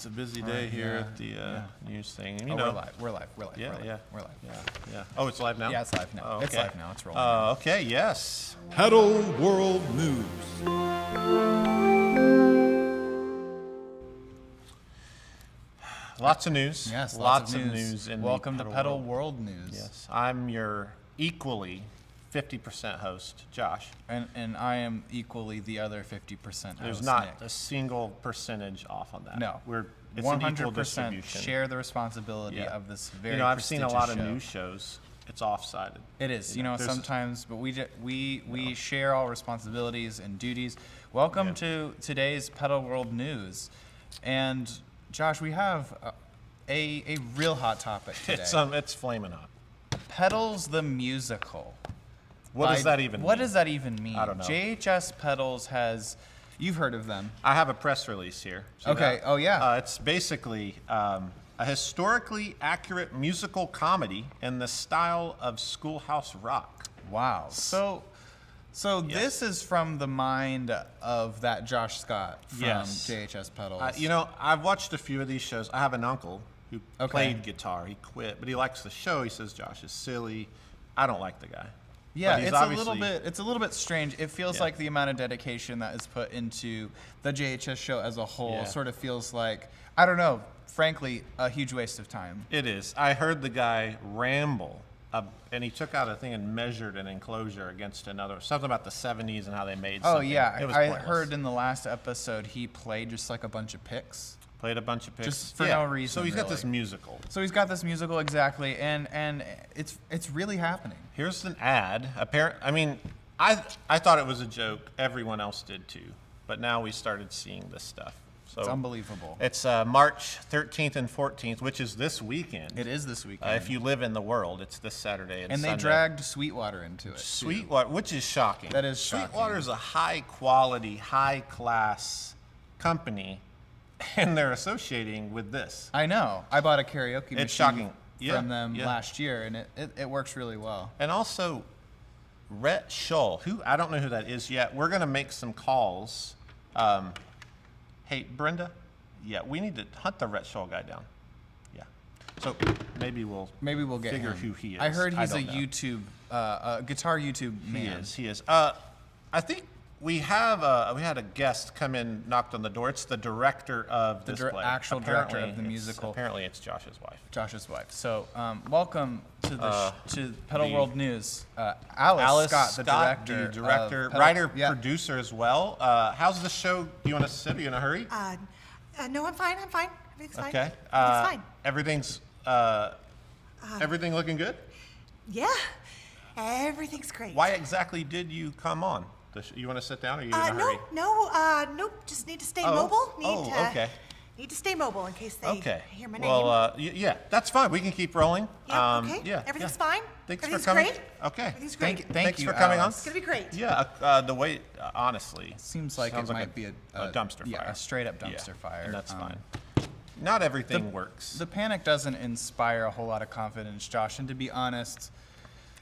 a busy day here at the news thing. You know, We're live. Yeah, yeah. We're live. Yeah. Oh, it's live now? Yeah, it's live now. Oh, okay. It's live now. It's rolling. Now. Okay, yes. Petal World News. Lots of news. Yes, lots of news. In Welcome the to Petal World News. Yes, I'm your equally 50% host, Josh. And I am equally the other 50% host. There's not Nick. a single percentage off on that. No, it's 100% an equal distribution. share the responsibility of this very. I've seen a lot of show. news shows. It's off-sided. It is, sometimes, but we share all responsibilities and duties. Welcome to today's Petal World News, and Josh, we have a real hot topic today. It's flaming hot. Petals the musical. What does that even mean? What does that even mean? I don't know. JHS Petals has, you've heard of them. I have a press release here. See Okay. that? Oh yeah. It's basically a historically accurate musical comedy in the style of Schoolhouse Rock. Wow. So this is from the mind of that Josh Scott from JHS Petals. I've watched a few of these shows. I have an uncle who played guitar. He quit, but he likes the show. He says Josh is silly. I don't like the guy. Yeah, it's a little bit strange. It feels like the amount of dedication that is put into the JHS show as a whole sort of feels like, I don't know, frankly, a huge waste of time. It is. I heard the guy ramble, and he took out a thing and measured an enclosure against another, something about the 70s and how they made something. Oh yeah, it was I pointless. heard in the last episode he played just like a bunch of picks. Played a bunch of picks. Just for no reason. So he's got really. this musical. So he's got this musical, exactly, and it's really happening. Here's an ad. I thought it was a joke. Everyone else did too. But now we started seeing this stuff. So It's unbelievable. It's March 13th and 14th, which is this weekend. It is this weekend. If you live in the world, it's this Saturday and Sunday. they dragged Sweetwater into it. Sweetwater, which is shocking. That is shocking. Sweetwater is a high-quality, high-class company, and they're associating with this. I know. I bought a karaoke machine shocking. from them last year, and it works really well. And also, Rhett Shull, who I don't know who that is yet. We're going to make some calls. Hey, Brenda, we need to hunt the Rhett Shull guy down. Yeah. So maybe we'll get figure him. who he is. I heard he's a don't know. YouTube, guitar YouTube man. He is. I think we had a guest come in, knocked on the door. It's the director of this play. Actual director of the musical. Apparently, it's Josh's wife. Josh's wife. So, welcome to the to Petal World News. Alice Scott, the director, writer, producer as well. How's the show? Do you want to sit? Are you in a hurry? No, I'm fine. Everything's fine. Okay. Everything's Everything fine. looking good? Yeah, everything's great. Why exactly did you come on? You want to sit down, or are you in a hurry? Nope. Just need to stay mobile. Need to stay mobile in case they hear my name. Well, that's fine. We can keep rolling. Yeah, okay. Everything's fine. Thanks Everything's for coming. great. Okay. Everything's great. Thanks for coming on. It's gonna be great. Yeah. The way, honestly, Seems like it might be a dumpster fire. Yeah, a straight up dumpster fire. And that's fine. Not everything works. The panic doesn't inspire a whole lot of confidence, Josh. And to be honest,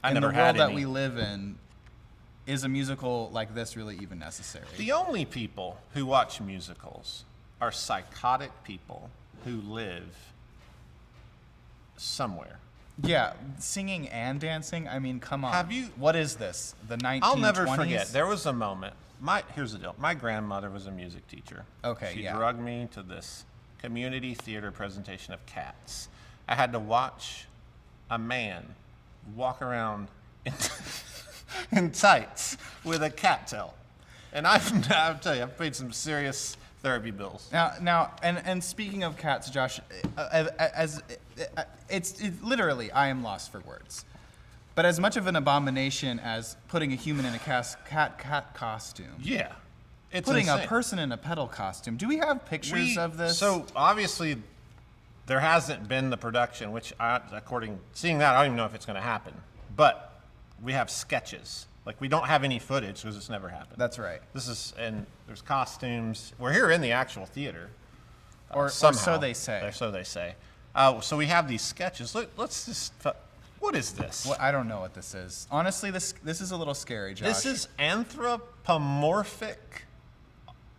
I in never the had world that any. we live in, is a musical like this really even necessary? The only people who watch musicals are psychotic people who live somewhere. Yeah, singing and dancing. I mean, come on. Have you? What is this? The 1920s? I'll never forget. There was a moment. Here's the deal. My grandmother was a music teacher. Okay, She drugged me to this community theater presentation of Cats. I had to watch a man walk around in tights with a cat tail. And I'll tell you, I've paid some serious therapy bills. Now, and speaking of cats, Josh, it's literally, I am lost for words. But as much of an abomination as putting a human in a cat costume. Yeah. It's putting insane. a person in a pedal costume. Do we have pictures of this? So obviously, there hasn't been the production, which, seeing that, I don't even know if it's going to happen. But we have sketches. Like, we don't have any footage because it's never happened. That's right. And there's costumes. We're here in the actual theater. Or somehow. so they say. So they say. So we have these sketches. Let's just. What is this? Well, I don't know what this is. Honestly, this is a little scary, Josh. This is anthropomorphic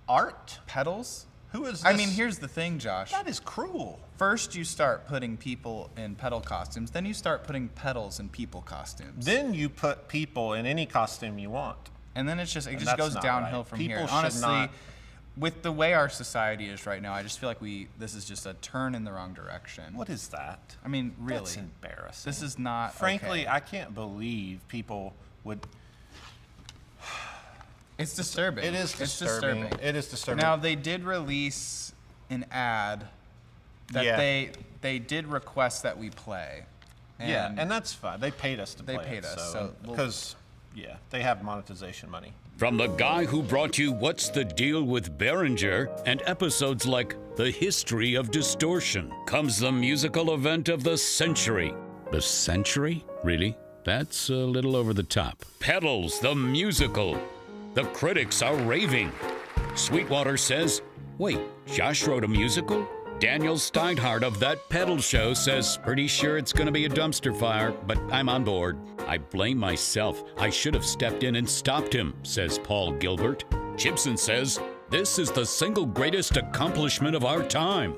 art. Petals? Who is this? I mean, here's the thing, Josh. That is cruel. First, you start putting people in petal costumes. Then you start putting petals in people costumes. Then you put people in any costume you want. And then it just And goes that's not downhill right. from People here. should Honestly, not- with the way our society is right now, I just feel like this is just a turn in the wrong direction. What is that? I mean, really. That's embarrassing. This is not Frankly, okay. I can't believe people would. It's disturbing. It is disturbing. It is disturbing. Now, they did release an ad that Yeah. they did request that we play. Yeah, and that's fine. They paid us to They play paid it, us, so we'll- because they have monetization money. From the guy who brought you What's the Deal with Behringer and episodes like The History of Distortion comes the musical event of the century. The century? Really? That's a little over the top. Petals, the musical. The critics are raving. Sweetwater says, wait, Josh wrote a musical? Daniel Steinhardt of That Pedal Show says, pretty sure it's going to be a dumpster fire, but I'm on board. I blame myself. I should have stepped in and stopped him, says Paul Gilbert. Chibson says, this is the single greatest accomplishment of our time.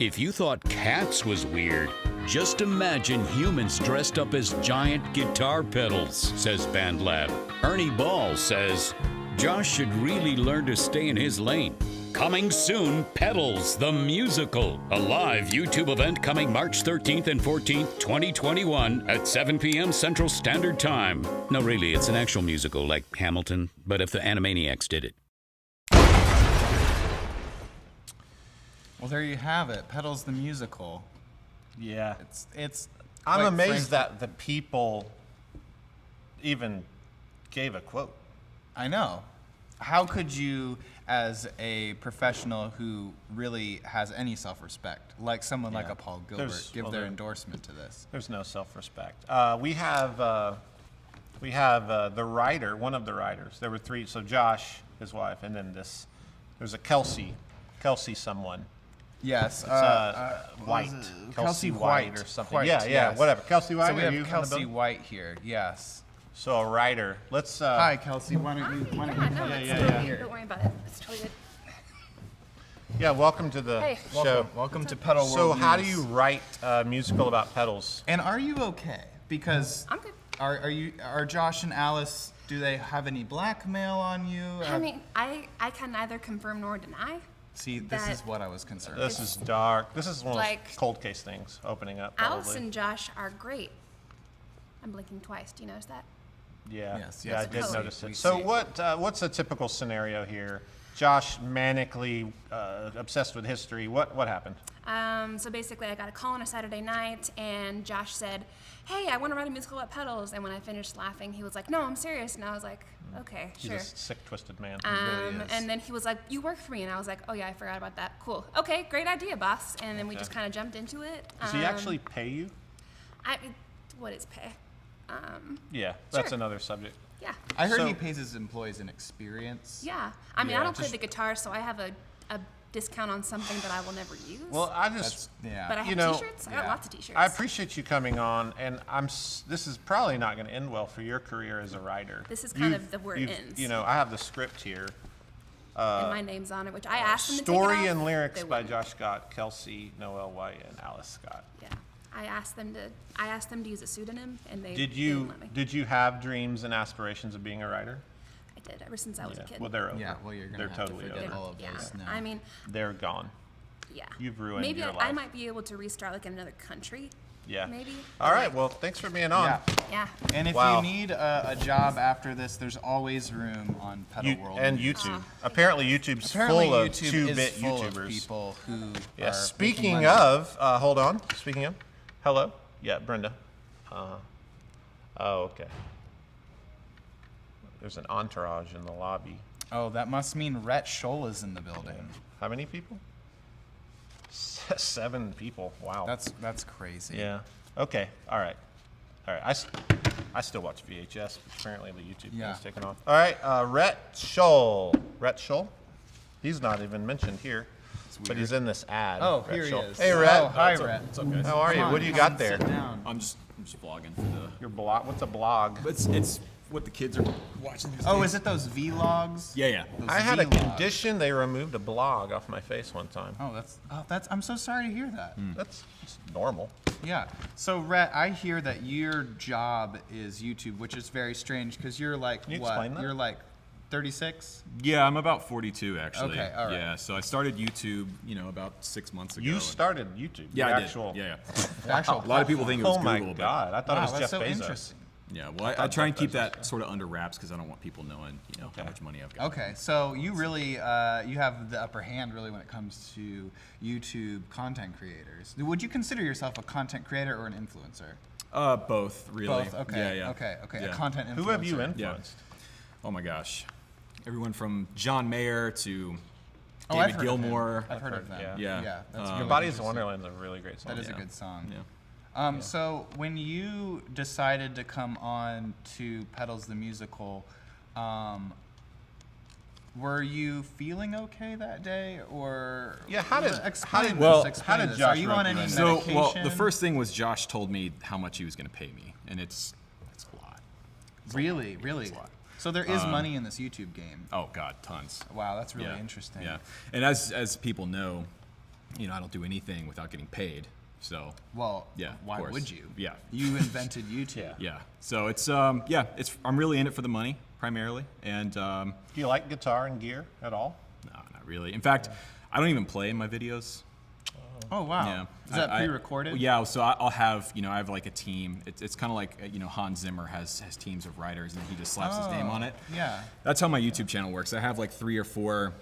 If you thought Cats was weird, just imagine humans dressed up as giant guitar pedals, says BandLab. Ernie Ball says, Josh should really learn to stay in his lane. Coming soon, Petals, the musical. A live YouTube event coming March 13th and 14th, 2021 at 7 p.m. Central Standard Time. No, really, it's an actual musical like Hamilton, but if the Animaniacs did it. Well, there you have it. Petals the musical. Yeah. It's. I'm quite amazed frank- that the people even gave a quote. I know. How could you, as a professional who really has any self-respect, like someone like a Paul Gilbert, There's- give well, their there- endorsement to this? There's no self-respect. We have the writer, one of the writers. There were three. So Josh, his wife, and then there's a Kelsey someone. Yes. White. was it? Kelsey White or something. White, Yeah, yes. whatever. Kelsey White, So we are have you in the Kelsey building? White here. Yes. So a writer. Let's. Hi, Kelsey. Why don't you? No, it's yeah, totally, yeah. don't worry about it. It's totally good. Yeah, welcome to the Hey. show. Welcome to Pedal World So how do News. you write a musical about pedals? And are you okay? Because I'm good. Are Josh and Alice? Do they have any blackmail on you? I mean, I can neither confirm nor deny. See, this that- is what I was concerned. This is dark. This is one of Like- those cold case things opening up. Alice Probably. and Josh are great. I'm blinking twice. Do you notice that? Yeah. Yes, Yeah, I yes, did we notice see, it. we So see. what's a typical scenario here? Josh manically obsessed with history. What happened? So basically, I got a call on a Saturday night, and Josh said, "Hey, I want to write a musical about pedals." And when I finished laughing, he was like, "No, I'm serious." And I was like, "Okay, He's sure." a sick, twisted man. really is. And then he was like, "You work for me," and I was like, "Oh yeah, I forgot about that. Cool. Okay, great idea, boss." And then we just kind of jumped into it. Does he actually pay you? What is pay? Yeah, that's Sure. another subject. Yeah. I heard So- he pays his employees in experience. Yeah. I mean, Yeah, I don't play just- the guitar, so I have a discount on something that I will never use. Well, I just Yeah. but I have you know, t-shirts. I got yeah. lots of t-shirts. I appreciate you coming on, and this is probably not going to end well for your career as a writer. This is kind of where it ends. You know, I have the script here. and my name's on it, which I asked them to Story take it off. and lyrics They by wouldn't. Josh Scott, Kelsey, Noel White, and Alice Scott. Yeah. I asked them to use a pseudonym, and they Did didn't let me. you have dreams and aspirations of being a writer? I did ever since I was a kid. Well, they're over. Yeah, well, you're gonna They're have totally to forget over. all of yeah. those now. I mean, They're gone. yeah. You've ruined Maybe your I life. might be able to restart like in another country. Yeah. Maybe. All right. Well, thanks for being on. Yeah. Yeah. And if Wow. you need a job after this, there's always room on Pedal World. And News. YouTube. Apparently, YouTube's Apparently, full of YouTube two-bit is full YouTubers. of people who Yeah. are Speaking making money. of, hold on. Speaking of, hello. Yeah, Brenda. Oh, okay. There's an entourage in the lobby. Oh, that must mean Rhett Scholl is in the building. How many people? 7 people. Wow. That's crazy. Yeah. Okay. All right. I still watch VHS, but apparently the YouTube Yeah. is taken off. All right. Rhett Scholl. Rhett Scholl. He's not even mentioned here, but he's in this ad. Oh, Rhett here he Scholl. is. Hey, Rhett. Oh, hi, What's up? Rhett. What's up, guys? How are you? Come on, What do you come got and there? sit down. I'm just vlogging for the. Your blog. What's a blog? It's what the kids are watching these Oh, days. is it those vlogs? Yeah. Those I had a vlogs. condition. They removed a blog off my face one time. Oh, that's. I'm so sorry to hear that. That's it's normal. Yeah. So, Rhett, I hear that your job is YouTube, which is very strange because you're like Can you what? explain that? You're like 36. Yeah, I'm about 42 actually. Okay, all right. Yeah, so I started YouTube, about 6 months ago. You and- started YouTube. Yeah, the I actual, did. Yeah. The actual A lot of people think it was Oh my Google, God! I thought it Wow, was that's Jeff so Bezos. interesting. but yeah. Well, I try and keep that sort of under wraps because I don't want people knowing, how much money I've got. Okay, so you really you have the upper hand really when it comes to YouTube content creators. Would you consider yourself a content creator or an influencer? Both, really. Both. Okay. Yeah. Okay. Yeah. A content influencer. Who have you influenced? Oh my gosh, everyone from John Mayer to Oh, I've David heard of him. Gilmour. I've heard of them. Yeah. Yeah. That's Your really Bodies of interesting. Wonderland is a really great song. That is a Yeah. good song. Yeah. So when you decided to come on to Petals the Musical, were you feeling okay that day, or Yeah, how did- explain how did- this, well, explain how did this. Josh Are you rope on you any in? So, medication? well, the first thing was Josh told me how much he was going to pay me, and it's a lot. really. a lot. So there is money in this YouTube game. Oh God, tons. Wow, that's really Yeah. interesting. Yeah, and as people know, I don't do anything without getting paid. So Well, Yeah, of why course. would you? Yeah. You invented YouTube. yeah, so it's I'm really in it for the money primarily, and Do you like guitar and gear at all? no, not really. In fact, I don't even play in my videos. Oh wow. Yeah. Is that pre-recorded? Yeah, so I'll have, I have like a team. It's kind of like, Hans Zimmer has teams of writers and he just slaps his name on it. Yeah. That's how my YouTube channel works. I have like 3 or 4,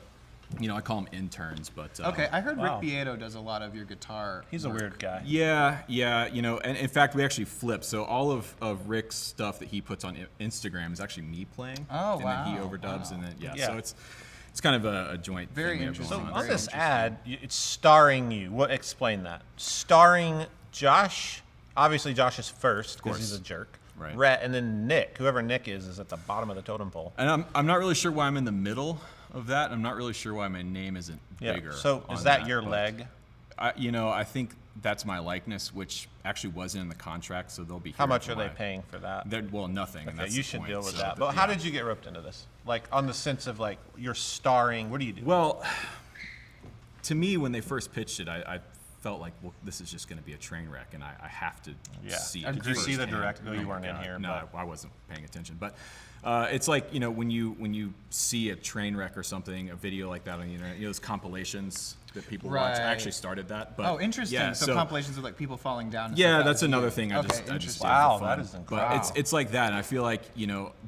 I call them interns, but. Okay, I heard Wow. Rick Beato does a lot of your guitar. He's a work. weird guy. Yeah, and in fact, we actually flip. So all of Rick's stuff that he puts on Instagram is actually me playing. Oh, And then he wow. overdubs, and then, Yeah. so it's kind of a joint Very thing we have interesting. going So on. on this ad, it's starring you. What? Explain that. Starring Josh. Obviously, Josh is first because he's a jerk. Right. Rhett, and then Nick. Whoever Nick is at the bottom of the totem pole. And I'm not really sure why I'm in the middle of that. I'm not really sure why my name isn't Yeah. bigger. So on is that your but leg? I think that's my likeness, which actually wasn't in the contract, so they'll be. How hearing much from are they my- paying for that? Well, nothing. And Okay, that's you the should point, deal with so, that. But how yeah. did you get roped into this? Like on the sense of like you're starring. What do you do? Well, to me, when they first pitched it, I felt like, well, this is just going to be a train wreck, and I have to see it. Did you see the firsthand. direct? No, you Oh my weren't in God. here. No, but I wasn't paying attention. But it's like, when you see a train wreck or something, a video like that on the internet, those compilations that people watch. I Right. actually started that. But Oh, interesting. Yeah, so compilations of like people falling down. and Yeah, stuff, that that's was another you. thing. I Okay, just interesting. did Wow, for that fun. is But incredible. it's like that, and I feel like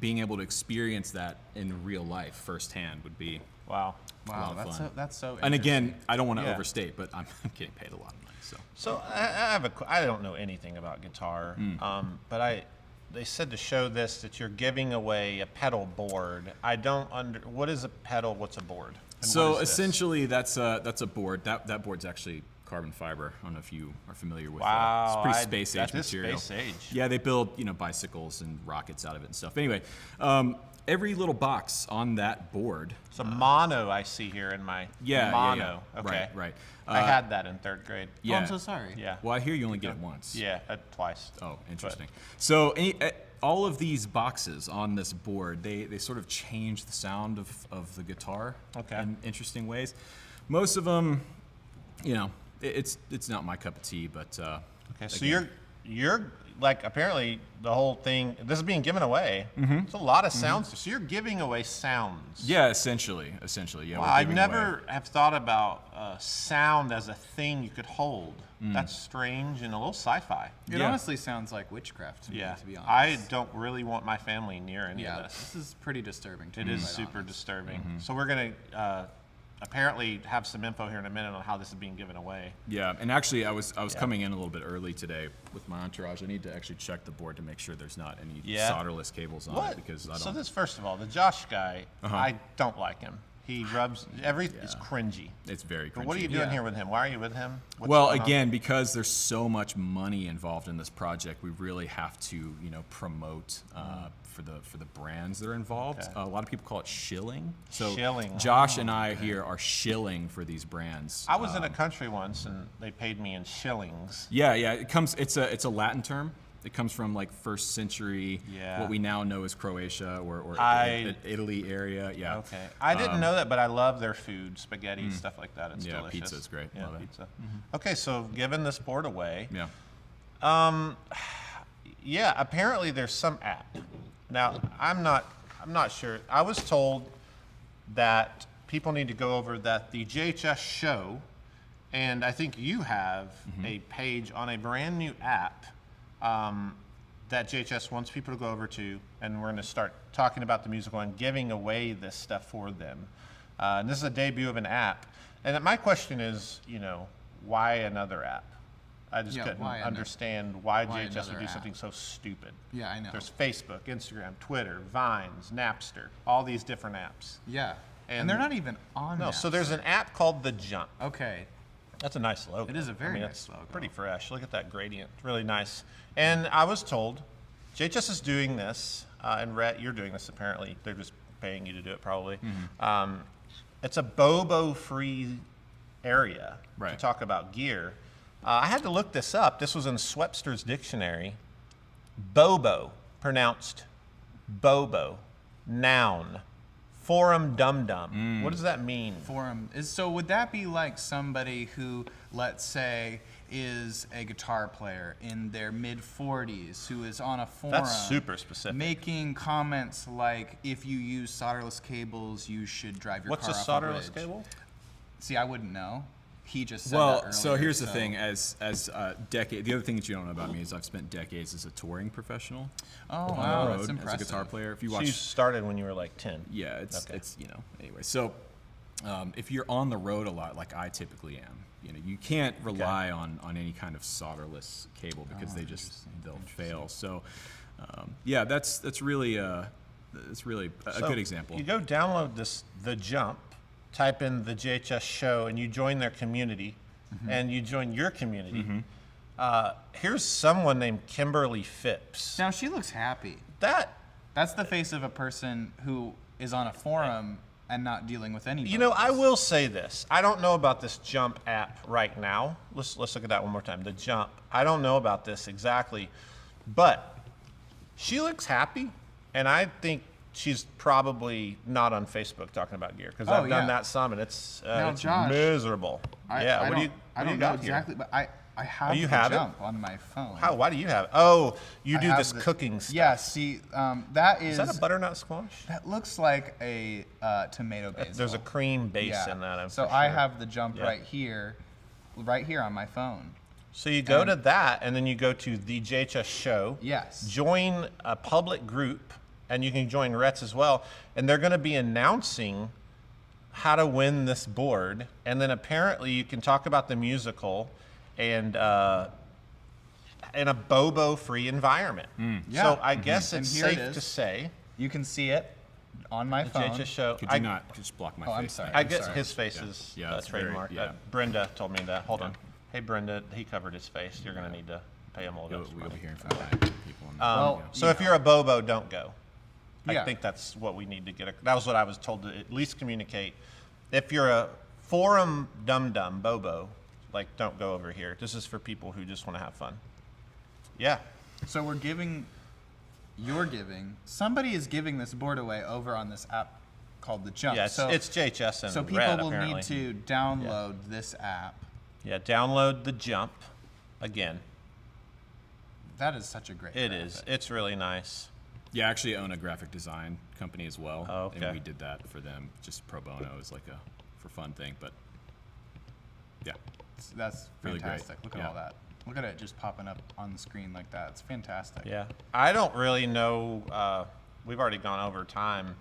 being able to experience that in real life firsthand would be wow. a lot Wow, of that's fun. so so. And again, interesting. I don't want to Yeah. overstate, but I'm getting paid a lot of money. So So I don't know anything about guitar, but they said to show this that you're giving away a pedal board. I don't what is a pedal? What's a board? And So what is this? essentially, that's a board. That board's actually carbon fiber. I don't know if you are familiar with. Wow, it's pretty space age that is material. space age. Yeah, they build bicycles and rockets out of it and stuff. Anyway, every little box on that board. It's a mono I see here in my mono. Yeah. Okay, Right. I had that in 3rd grade. Oh, Yeah. I'm so sorry. Yeah. Well, I hear you only get it once. Yeah, twice. Oh, interesting. So all of these boxes on this board, they sort of change the sound of the guitar Okay. in interesting ways. Most of them, it's not my cup of tea, but Okay, so again, you're like apparently the whole thing. This is being given away. It's a lot of sounds. So you're giving away sounds. yeah, essentially, yeah. Wow, we're I giving never away- have thought about sound as a thing you could hold. That's strange and a little sci-fi. It Yeah. honestly sounds like witchcraft to me, Yeah, to be honest. I don't really want my family near any Yeah, of this. this is pretty disturbing to It me. is quite super honest. disturbing. So we're gonna apparently have some info here in a minute on how this is being given away. Yeah, and actually, I was coming in a little bit early today with my entourage. I need to actually check the board to make sure there's not any Yeah. solderless cables on it because I don't. So this, first of all, the Josh guy, I don't like him. He rubs it's cringy. It's very cringy. But what are you doing Yeah. here with him? Why are you with him? What's Well, going on? again, because there's so much money involved in this project, we really have to, promote for the brands that are involved. Okay. A lot of people call it shilling. So Shilling. Josh and I here are shilling for these brands. I was in a country once, and they paid me in shillings. Yeah, it comes. It's a Latin term. It comes from like first century, what we now know as Croatia or Italy area. Yeah. Okay. I didn't know that, but I love their food, spaghetti, stuff like that. It's delicious. Pizza's great. Yeah, Love it. pizza. Okay, so giving this board away. Yeah. Yeah, apparently there's some app. Now, I'm not sure. I was told that people need to go over that the JHS show, and I think you have a page on a brand new app that JHS wants people to go over to, and we're going to start talking about the musical and giving away this stuff for them. And this is a debut of an app. And my question is, why another app? I just couldn't understand why JHS would do something so stupid. Yeah, I know. There's Facebook, Instagram, Twitter, Vines, Napster, all these different apps. Yeah. And they're not even on No, Napster. so there's an app called The Jump. Okay. That's a nice logo. It is a very nice it's logo. Pretty fresh. Look at that gradient. Really nice. And I was told JHS is doing this, and Rhett, you're doing this apparently. They're just paying you to do it probably. It's a Bobo-free area to talk about gear. I had to look this up. This was in Webster's dictionary. Bobo, pronounced Bobo, noun. Forum dum-dum. What does that mean? Forum is, so would that be like somebody who, let's say, is a guitar player in their mid-40s who is on a forum? That's super specific. Making comments like, if you use solderless cables, you should drive your car off a bridge. What's a solderless cable? See, I wouldn't know. He just said that earlier, so here's the thing. As decade, the other thing that you don't know about me is I've spent decades as a touring professional. Oh, on wow, the that's road impressive. as a guitar player. If you So watch, you started when you were like 10. yeah, it's anyway. So if you're on the road a lot, like I typically am, you can't rely on any kind of solderless cable because they'll fail. So that's really a good example. You go download The Jump, type in the JHS show, and you join their community, and you join your community. Here's someone named Kimberly Phipps. Now, she looks happy. That's the face of a person who is on a forum and not dealing with anybody. I will say this. I don't know about this Jump app right now. Let's look at that one more time. The Jump. I don't know about this exactly, but she looks happy, and I think she's probably not on Facebook talking about gear because I've done that some, and it's Josh, miserable. I what do you don't know got exactly, here? but I have you the have it? Jump on my phone. How? Why do you have it? Oh, you do have this cooking stuff. Yeah, see, that Is that a butternut squash? That looks like a tomato basil. There's a cream base in that. So I have the Jump right here on my phone. So you go to that, and then you go to the JHS show. Yes. Join a public group, and you can join Rhett's as well. And they're going to be announcing how to win this board, and then apparently you can talk about the musical and in a Bobo-free environment. Yeah. So I guess it's here it safe is. to say You can see it on my the phone. JHS show. Could you not just block my face? I'm sorry. I guess his face is it's very- trademark. Brenda told me that. Hold on. Hey, Brenda, he covered his face. You're going to need to pay him a little bit. We'll be hearing from people. So if you're a Bobo, don't go. I Yeah. think that's what we need to get. That was what I was told to at least communicate. If you're a forum dum-dum Bobo, don't go over here. This is for people who just want to have fun. Yeah. So somebody is giving this board away over on this app called The Jump. Yeah, so it's JHS and So people Red, will apparently. need to download this app. Yeah, download The Jump again. That is such a great It graphic. is. It's really nice. Yeah, I actually own a graphic design company as well. Oh, okay. And we did that for them, just pro bono. It was like a for fun thing, but yeah. That's Really great. fantastic. Look at Yeah. all that. Look at it just popping up on the screen like that. It's fantastic. Yeah. I don't really know. We've already gone over time.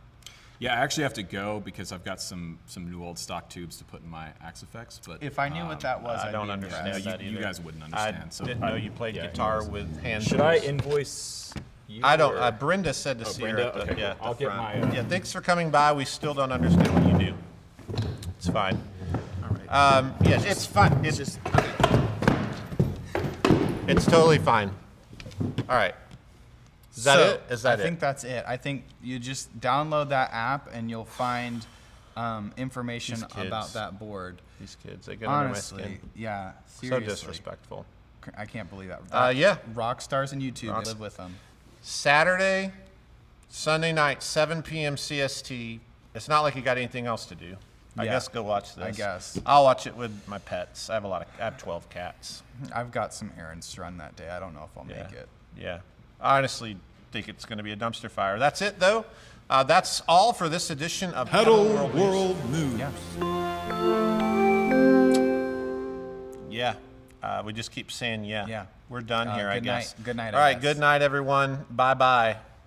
Yeah, I actually have to go because I've got some new old stock tubes to put in my Axe Effects. But If I knew what that was, I I'd don't be understand impressed. that you either. guys wouldn't I understand. So didn't know you played guitar with hand Should I tools. invoice you? I don't. or- Brenda said to see Brenda? her at the, Okay, at I'll the get front. my, Yeah, thanks for coming by. We still don't understand what you do. It's fine. All right. Yes, it's fine. It's just. It's totally fine. All right. Is that it? Is that I think that's it. I think you just download that app and you'll find information These kids. about that board. These kids, they get under my Honestly, skin. yeah, So seriously. disrespectful. I can't believe that. Yeah. Rock stars in YouTube. They live with them. Saturday, Sunday night, 7 p.m. CST. It's not like you got anything else to do. I Yeah. guess go watch this. I guess. I'll watch it with my pets. I have 12 cats. I've got some errands to run that day. I don't know if I'll Yeah. make it. Yeah. I honestly think it's going to be a dumpster fire. That's it, though. That's all for this edition of Pedal World News. World News. Yeah. Yeah. We just keep saying yeah. Yeah. We're done here, I good guess. night. Good night, All I right. guess. Good night, everyone. Bye-bye.